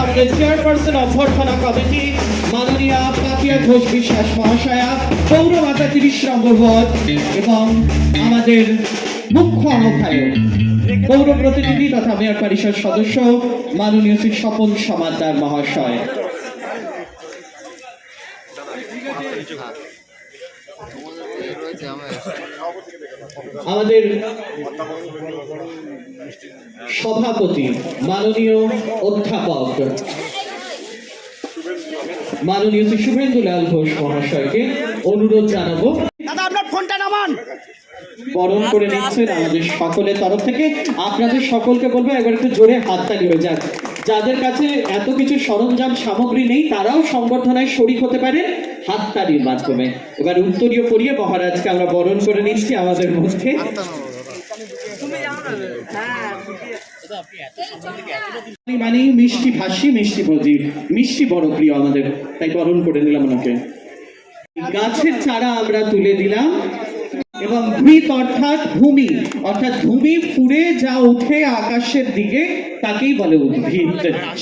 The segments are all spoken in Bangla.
আমাদের চেয়ারপারসন অভ্যর্থনা কমিটি মাননীয়া পাপিয়া ঘোষ বিশ্বাস মহাশয়া, পৌর মাতা 30 নম্বর ওয়ার্ড এবং আমাদের মুখ্য আহ্বায়ক পৌর প্রতিনিধি তথা মেয়র পরিষদ সদস্য মাননীয় শ্রী স্বপন সমাদ্দার মহাশয়। আমাদের সভাপতি মাননীয় অধ্যাপক মাননীয় শ্রী শুভেন্দুলাল ঘোষ মহাশয়কে অনুরোধ জানাবো বরণ করে নিচ্ছেন আমাদের সকলের তরফ থেকে। আপনাদের সকলকে বলবো একবার একটু জোরে হাততালি হয়ে যাক। যাদের কাছে এত কিছু সরঞ্জাম সামগ্রী নেই তারাও সংবর্ধনায় শরীক হতে পারে হাততালির মাধ্যমে। এবার উত্তরীয় পরিয়ে মহারাজকে আমরা বরণ করে নিচ্ছি আমাদের মধ্যে। মানে মিষ্টি ভাষী, মিষ্টি প্রদীপ, মিষ্টি বড় প্রিয় আমাদের, তাই বরণ করে নিলাম ওনাকে। গাছের চারা আমরা তুলে দিলাম এবং ভূত অর্থাৎ ভূমি ফুড়ে যা উঠে আকাশের দিকে তাকেই বলে উদ্ভিদ।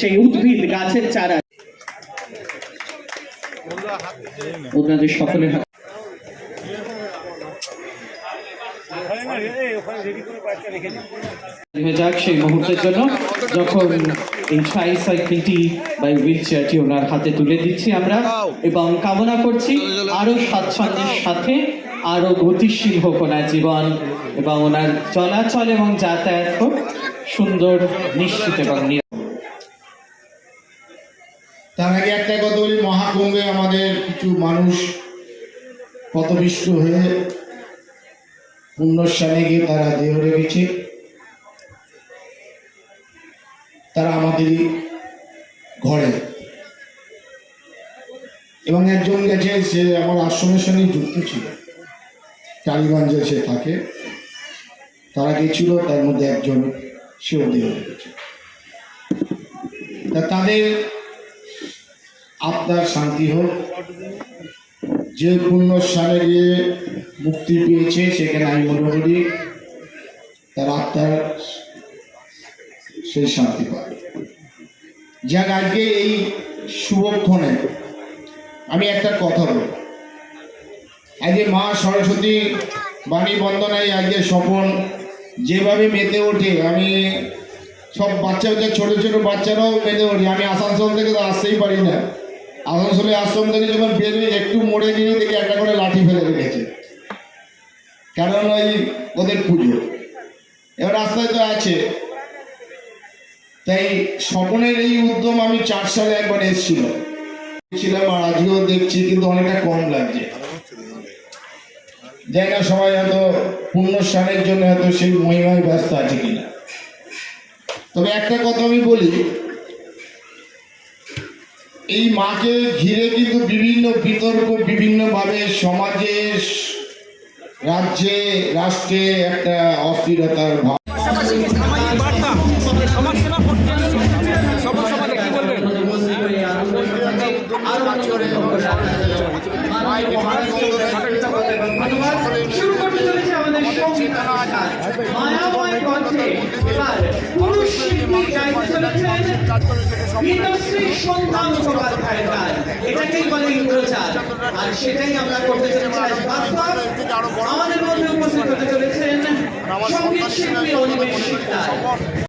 সেই উদ্ভিদ গাছের চারা ওনাদের সকলের হাতে যাক সেই মুহূর্তের জন্য, যখন এই ট্রাইসাইকেলটি বা হুইল চেয়ারটি ওনার হাতে তুলে দিচ্ছি আমরা এবং কামনা করছি আরো স্বাচ্ছন্দ্যের সাথে আরো গতিশীল হোক ওনার জীবন এবং ওনার চলাচল এবং যাতায়াত হোক সুন্দর, নিশ্চিত এবং তার আগে একটা কথা বলি, মহাকুম্ভে আমাদের কিছু মানুষ পথপিষ্ট হয়ে পুণ্যস্থানে গিয়ে তারা দেহ রেখেছে। তারা আমাদেরই ঘরে, এবং একজন গেছে সে আমার আশ্রমের সঙ্গে যুক্ত ছিল, টালিগঞ্জে সে থাকে। তারা গেছিল, তার মধ্যে একজন সেও দেহ রেখেছে। তা তাদের আত্মার শান্তি হোক, যে পুণ্যস্থানে গিয়ে মুক্তি পেয়েছে সেখানে আমি মনে করি তার আত্মার সেই শান্তি পাবে। যাক, আজকে এই শুভক্ষণে আমি একটা কথা বলব। আজকে মা সরস্বতী বাণী বন্দনায় আজকে স্বপন যেভাবে মেতে ওঠে, আমি সব বাচ্চা ছোট ছোট বাচ্চারাও মেতে ওঠে। আমি আসানসোল থেকে তো আসতেই পারি না, আসানসোলে আশ্রম থেকে যখন বেরিয়ে একটু মোড়ে গিয়ে দেখি একটা করে লাঠি ফেলে রেখেছে, কারণ ওই ওদের পুজো। এবার রাস্তায় তো আছে, তাই স্বপনের এই উদ্যম আমি 4 সালে একবার এসেছিলাম আর আজকেও দেখছি, কিন্তু অনেকটা কম লাগছে। যাই না, সবাই হয়তো পুণ্যস্থানের জন্য হয়তো সেই মহিমায় ব্যস্ত আছে কিনা। তবে একটা কথা আমি বলি, এই মাকে ঘিরে কিন্তু বিভিন্ন বিতর্ক, বিভিন্নভাবে সমাজে, রাজ্যে, রাষ্ট্রে একটা অস্থিরতার ভাব। এটাকেই বলে ইন্দ্রচার, আর সেটাই আমরা করতে চলেছি। আমাদের মধ্যে উপস্থিত হতে চলেছেন সঙ্গীত শিল্পী অনিমেষ শিকদার।